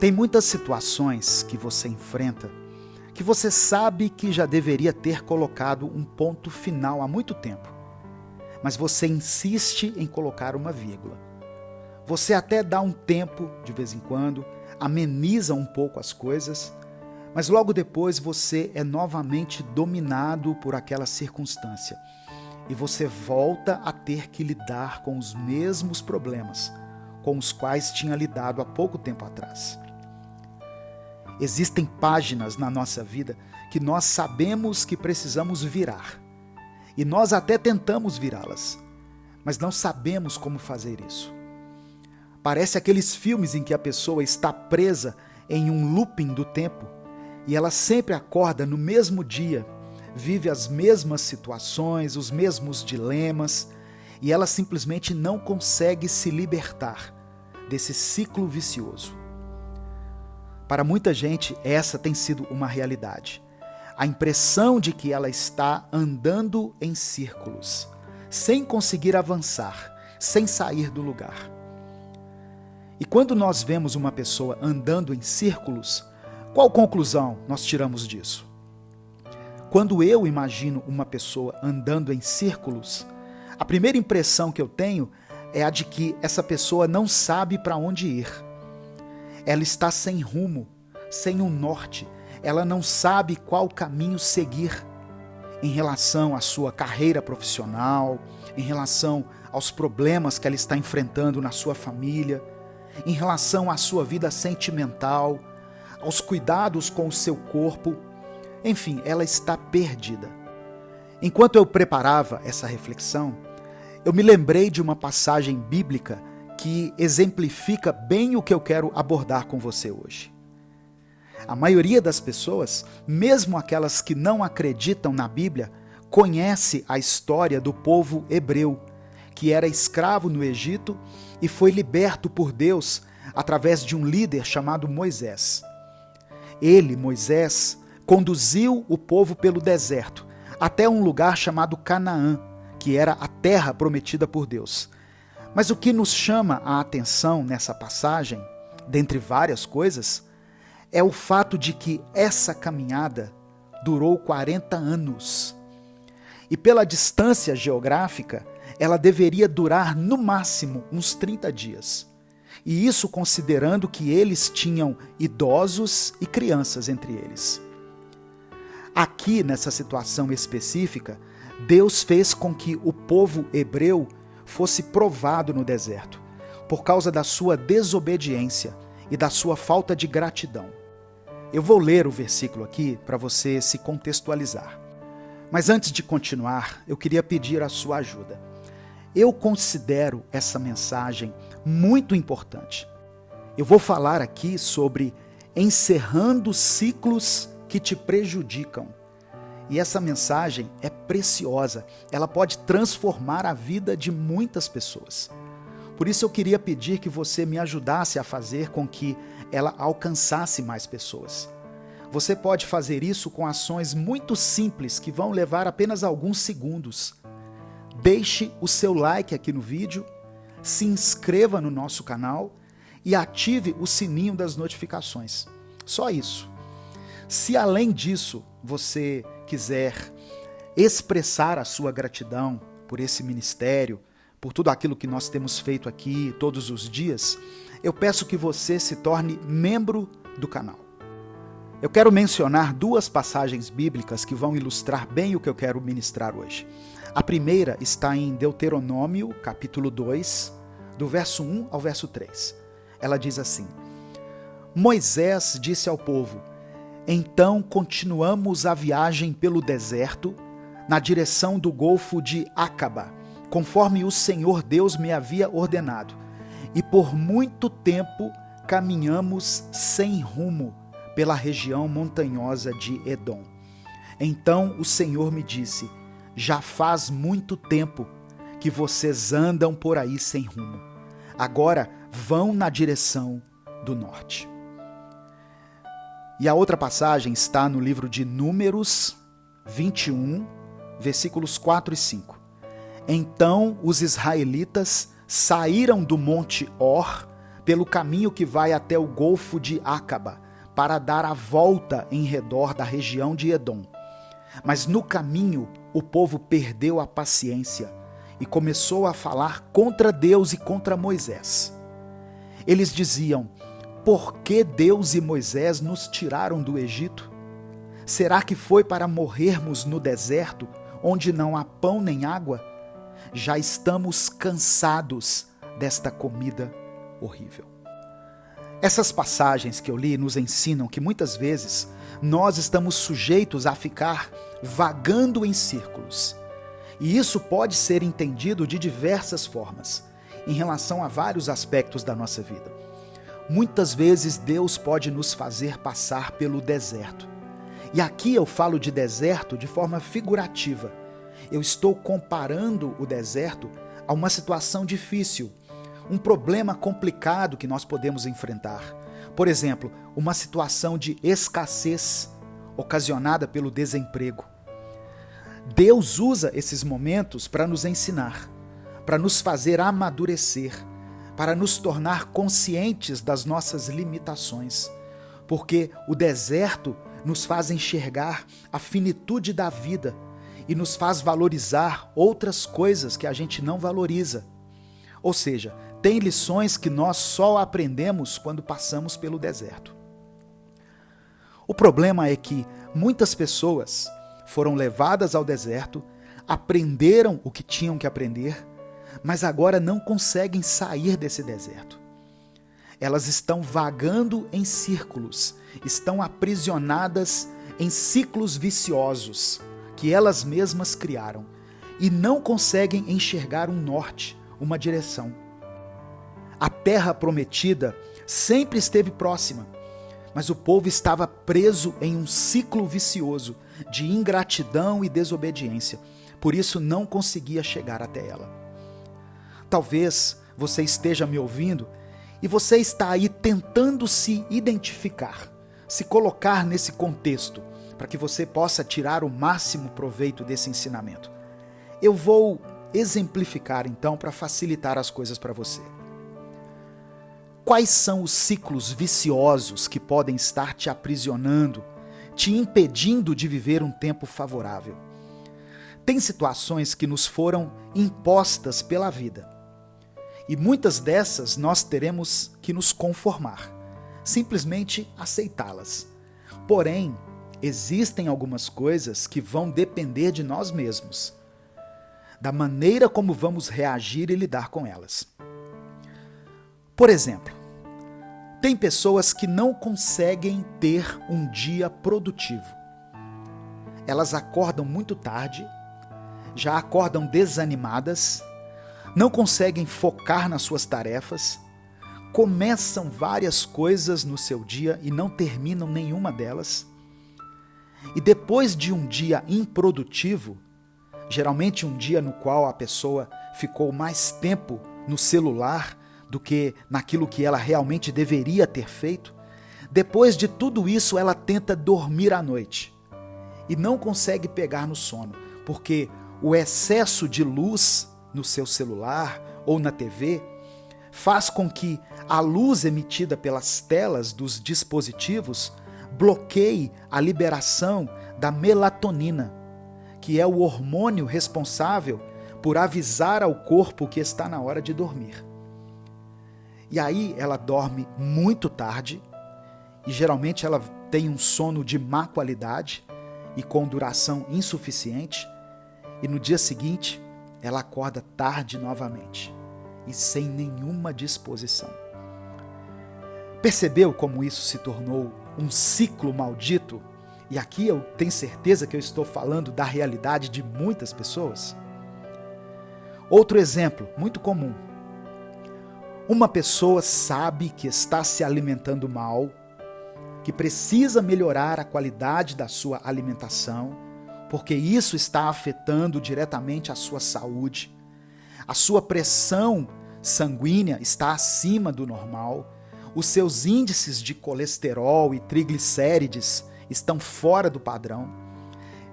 Tem muitas situações que você enfrenta que você sabe que já deveria ter colocado um ponto final há muito tempo, mas você insiste em colocar uma vírgula. Você até dá um tempo de vez em quando, ameniza um pouco as coisas, mas logo depois você é novamente dominado por aquela circunstância e você volta a ter que lidar com os mesmos problemas com os quais tinha lidado há pouco tempo atrás. Existem páginas na nossa vida que nós sabemos que precisamos virar. E nós até tentamos virá-las, mas não sabemos como fazer isso. Parece aqueles filmes em que a pessoa está presa em um looping do tempo e ela sempre acorda no mesmo dia, vive as mesmas situações, os mesmos dilemas e ela simplesmente não consegue se libertar desse ciclo vicioso. Para muita gente, essa tem sido uma realidade. A impressão de que ela está andando em círculos, sem conseguir avançar, sem sair do lugar. E quando nós vemos uma pessoa andando em círculos, qual conclusão nós tiramos disso? Quando eu imagino uma pessoa andando em círculos, a primeira impressão que eu tenho é a de que essa pessoa não sabe para onde ir. Ela está sem rumo, sem um norte. Ela não sabe qual caminho seguir em relação à sua carreira profissional, em relação aos problemas que ela está enfrentando na sua família, em relação à sua vida sentimental, aos cuidados com o seu corpo. Enfim, ela está perdida. Enquanto eu preparava essa reflexão, eu me lembrei de uma passagem bíblica que exemplifica bem o que eu quero abordar com você hoje. A maioria das pessoas, mesmo aquelas que não acreditam na Bíblia, conhece a história do povo hebreu, que era escravo no Egito e foi liberto por Deus através de um líder chamado Moisés. Ele, Moisés, conduziu o povo pelo deserto até um lugar chamado Canaã, que era a terra prometida por Deus. Mas o que nos chama a atenção nessa passagem, dentre várias coisas, é o fato de que essa caminhada durou 40 anos. E pela distância geográfica, ela deveria durar no máximo uns 30 dias. E isso considerando que eles tinham idosos e crianças entre eles. Aqui, nessa situação específica, Deus fez com que o povo hebreu fosse provado no deserto, por causa da sua desobediência e da sua falta de gratidão. Eu vou ler o versículo aqui para você se contextualizar. Mas antes de continuar, eu queria pedir a sua ajuda. Eu considero essa mensagem muito importante. Eu vou falar aqui sobre encerrando ciclos que te prejudicam. E essa mensagem é preciosa, ela pode transformar a vida de muitas pessoas. Por isso eu queria pedir que você me ajudasse a fazer com que ela alcançasse mais pessoas. Você pode fazer isso com ações muito simples que vão levar apenas alguns segundos. Deixe o seu like aqui no vídeo, se inscreva no nosso canal e ative o sininho das notificações. Só isso. Se além disso você quiser expressar a sua gratidão por esse ministério, por tudo aquilo que nós temos feito aqui todos os dias, eu peço que você se torne membro do canal. Eu quero mencionar duas passagens bíblicas que vão ilustrar bem o que eu quero ministrar hoje. A primeira está em Deuteronômio, capítulo 2, do verso 1 ao verso 3. Ela diz assim: Moisés disse ao povo: Então continuamos a viagem pelo deserto, na direção do Golfo de Acaba, conforme o Senhor Deus me havia ordenado. E por muito tempo caminhamos sem rumo pela região montanhosa de Edom. Então o Senhor me disse: Já faz muito tempo que vocês andam por aí sem rumo. Agora vão na direção do norte. E a outra passagem está no livro de Números 21, versículos 4 e 5. Então os israelitas saíram do monte Or pelo caminho que vai até o Golfo de Acaba, para dar a volta em redor da região de Edom. Mas no caminho, o povo perdeu a paciência e começou a falar contra Deus e contra Moisés. Eles diziam: por que Deus e Moisés nos tiraram do Egito? Será que foi para morrermos no deserto, onde não há pão nem água? Já estamos cansados desta comida horrível. Essas passagens que eu li nos ensinam que muitas vezes nós estamos sujeitos a ficar vagando em círculos. E isso pode ser entendido de diversas formas, em relação a vários aspectos da nossa vida. Muitas vezes Deus pode nos fazer passar pelo deserto. E aqui eu falo de deserto de forma figurativa. Eu estou comparando o deserto a uma situação difícil, um problema complicado que nós podemos enfrentar. Por exemplo, uma situação de escassez ocasionada pelo desemprego. Deus usa esses momentos para nos ensinar, para nos fazer amadurecer, para nos tornar conscientes das nossas limitações, porque o deserto nos faz enxergar a finitude da vida e nos faz valorizar outras coisas que a gente não valoriza. Ou seja, tem lições que nós só aprendemos quando passamos pelo deserto. O problema é que muitas pessoas foram levadas ao deserto, aprenderam o que tinham que aprender, mas agora não conseguem sair desse deserto. Elas estão vagando em círculos, estão aprisionadas em ciclos viciosos que elas mesmas criaram e não conseguem enxergar um norte, uma direção. A terra prometida sempre esteve próxima, mas o povo estava preso em um ciclo vicioso de ingratidão e desobediência, por isso não conseguia chegar até ela. Talvez você esteja me ouvindo e você está aí tentando se identificar, se colocar nesse contexto, para que você possa tirar o máximo proveito desse ensinamento. Eu vou exemplificar então para facilitar as coisas para você. Quais são os ciclos viciosos que podem estar te aprisionando, te impedindo de viver um tempo favorável? Tem situações que nos foram impostas pela vida. E muitas dessas nós teremos que nos conformar, simplesmente aceitá-las. Porém, existem algumas coisas que vão depender de nós mesmos, da maneira como vamos reagir e lidar com elas. Por exemplo, tem pessoas que não conseguem ter um dia produtivo. Elas acordam muito tarde, já acordam desanimadas, não conseguem focar nas suas tarefas, começam várias coisas no seu dia e não terminam nenhuma delas. E depois de um dia improdutivo, geralmente um dia no qual a pessoa ficou mais tempo no celular do que naquilo que ela realmente deveria ter feito, depois de tudo isso ela tenta dormir à noite e não consegue pegar no sono, porque o excesso de luz no seu celular ou na TV faz com que a luz emitida pelas telas dos dispositivos bloqueie a liberação da melatonina, que é o hormônio responsável por avisar ao corpo que está na hora de dormir. E aí ela dorme muito tarde e geralmente ela tem um sono de má qualidade e com duração insuficiente, e no dia seguinte ela acorda tarde novamente e sem nenhuma disposição. Percebeu como isso se tornou um ciclo maldito? E aqui eu tenho certeza que eu estou falando da realidade de muitas pessoas. Outro exemplo muito comum. Uma pessoa sabe que está se alimentando mal, que precisa melhorar a qualidade da sua alimentação, porque isso está afetando diretamente a sua saúde. A sua pressão sanguínea está acima do normal, os seus índices de colesterol e triglicérides estão fora do padrão.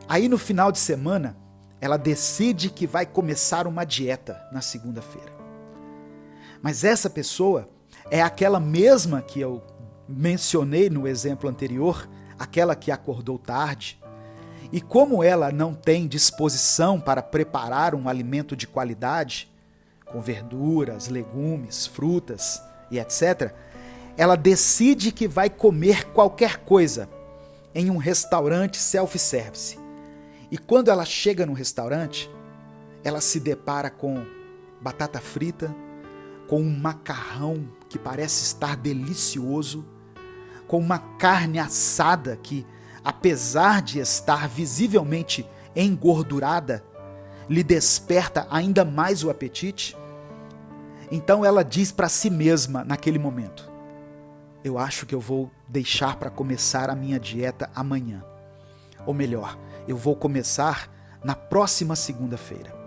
Aí no final de semana, ela decide que vai começar uma dieta na segunda-feira. Mas essa pessoa, é aquela mesma que eu mencionei no exemplo anterior, aquela que acordou tarde, e como ela não tem disposição para preparar um alimento de qualidade, com verduras, legumes, frutas e etc., ela decide que vai comer qualquer coisa em um restaurante self-service. E quando ela chega no restaurante, ela se depara com batata frita, com um macarrão que parece estar delicioso, com uma carne assada que, apesar de estar visivelmente engordurada, lhe desperta ainda mais o apetite. Então ela diz para si mesma naquele momento: eu acho que eu vou deixar para começar a minha dieta amanhã. Ou melhor, eu vou começar na próxima segunda-feira.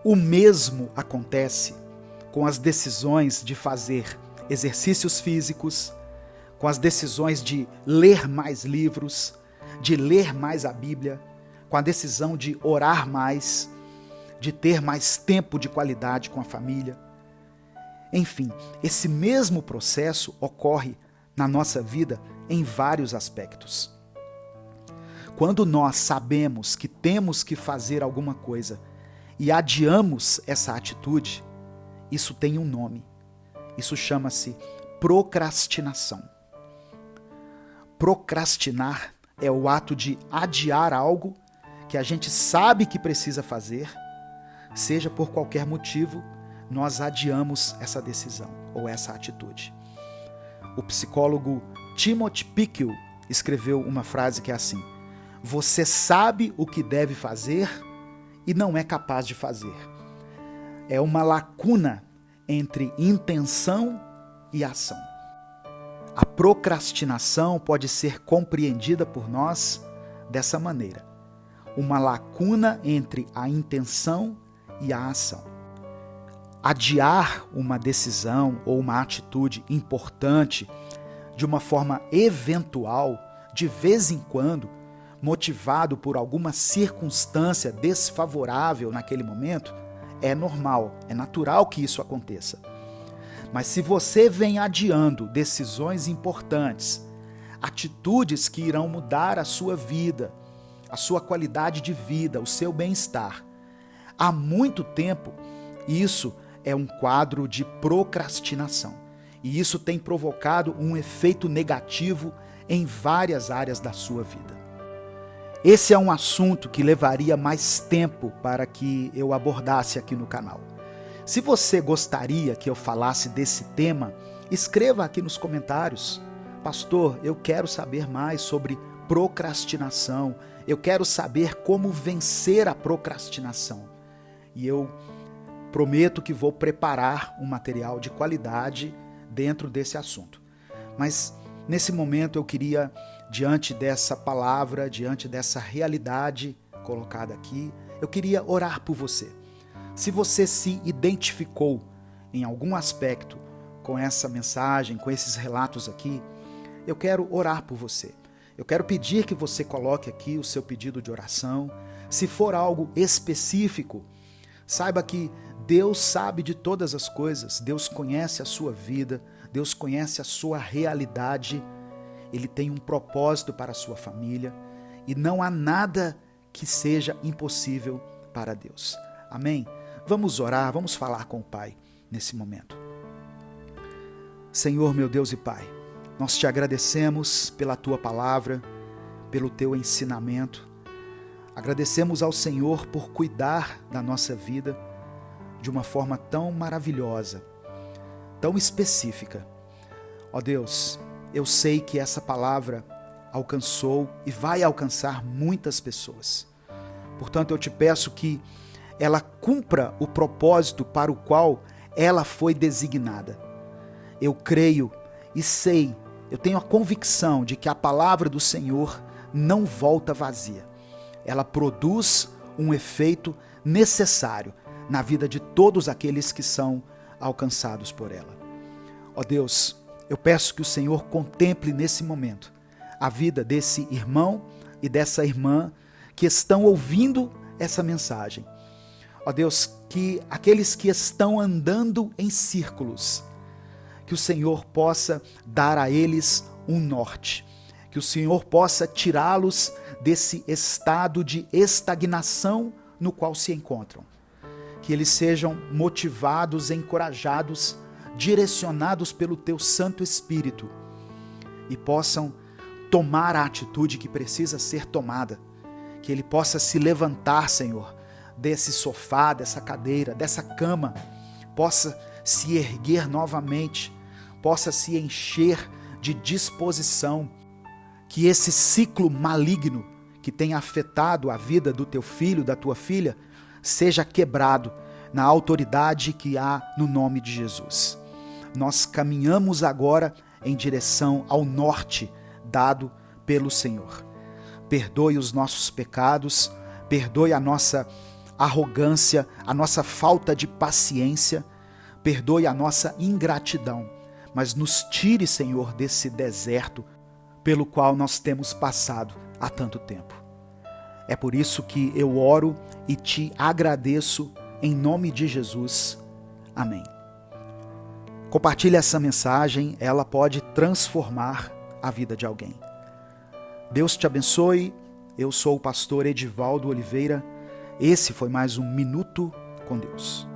O mesmo acontece com as decisões de fazer exercícios físicos, com as decisões de ler mais livros, de ler mais a Bíblia, com a decisão de orar mais, de ter mais tempo de qualidade com a família. Enfim, esse mesmo processo ocorre na nossa vida em vários aspectos. Quando nós sabemos que temos que fazer alguma coisa e adiamos essa atitude, isso tem um nome. Isso chama-se procrastinação. Procrastinar é o ato de adiar algo que a gente sabe que precisa fazer, seja por qualquer motivo, nós adiamos essa decisão ou essa atitude. O psicólogo Timothy Pickle escreveu uma frase que é assim: você sabe o que deve fazer e não é capaz de fazer. É uma lacuna entre intenção e ação. A procrastinação pode ser compreendida por nós dessa maneira: uma lacuna entre a intenção e a ação. Adiar uma decisão ou uma atitude importante de uma forma eventual, de vez em quando, motivado por alguma circunstância desfavorável naquele momento, é normal, é natural que isso aconteça. Mas se você vem adiando decisões importantes, atitudes que irão mudar a sua vida, a sua qualidade de vida, o seu bem-estar, há muito tempo, isso é um quadro de procrastinação. E isso tem provocado um efeito negativo em várias áreas da sua vida. Esse é um assunto que levaria mais tempo para que eu abordasse aqui no canal. Se você gostaria que eu falasse desse tema, escreva aqui nos comentários: pastor, eu quero saber mais sobre procrastinação, eu quero saber como vencer a procrastinação. E eu prometo que vou preparar um material de qualidade dentro desse assunto. Mas nesse momento eu queria, diante dessa palavra, diante dessa realidade colocada aqui, eu queria orar por você. Se você se identificou em algum aspecto com essa mensagem, com esses relatos aqui, eu quero orar por você. Eu quero pedir que você coloque aqui o seu pedido de oração. Se for algo específico, saiba que Deus sabe de todas as coisas. Deus conhece a sua vida, Deus conhece a sua realidade. Ele tem um propósito para a sua família e não há nada que seja impossível para Deus. Amém? Vamos orar, vamos falar com o Pai nesse momento. Senhor, meu Deus e Pai, nós te agradecemos pela Tua palavra, pelo Teu ensinamento. Agradecemos ao Senhor por cuidar da nossa vida de uma forma tão maravilhosa, tão específica. Ó Deus, eu sei que essa palavra alcançou e vai alcançar muitas pessoas. Portanto, eu te peço que ela cumpra o propósito para o qual ela foi designada. Eu creio e sei, eu tenho a convicção de que a palavra do Senhor não volta vazia. Ela produz um efeito necessário na vida de todos aqueles que são alcançados por ela. Ó Deus, eu peço que o Senhor contemple nesse momento a vida desse irmão e dessa irmã que estão ouvindo essa mensagem. Ó Deus, que aqueles que estão andando em círculos, que o Senhor possa dar a eles um norte, que o Senhor possa tirá-los desse estado de estagnação no qual se encontram. Que eles sejam motivados, encorajados, direcionados pelo Teu Santo Espírito e possam tomar a atitude que precisa ser tomada. Que ele possa se levantar, Senhor, desse sofá, dessa cadeira, dessa cama, possa se erguer novamente, possa se encher de disposição, que esse ciclo maligno que tem afetado a vida do teu filho, da tua filha, seja quebrado na autoridade que há no nome de Jesus. Nós caminhamos agora em direção ao norte dado pelo Senhor. Perdoe os nossos pecados, perdoe a nossa arrogância, a nossa falta de paciência, perdoe a nossa ingratidão, mas nos tire, Senhor, desse deserto pelo qual nós temos passado há tanto tempo. É por isso que eu oro e te agradeço em nome de Jesus. Amém. Compartilhe essa mensagem, ela pode transformar a vida de alguém. Deus te abençoe. Eu sou o pastor Edivaldo Oliveira. Esse foi mais um Minuto com Deus.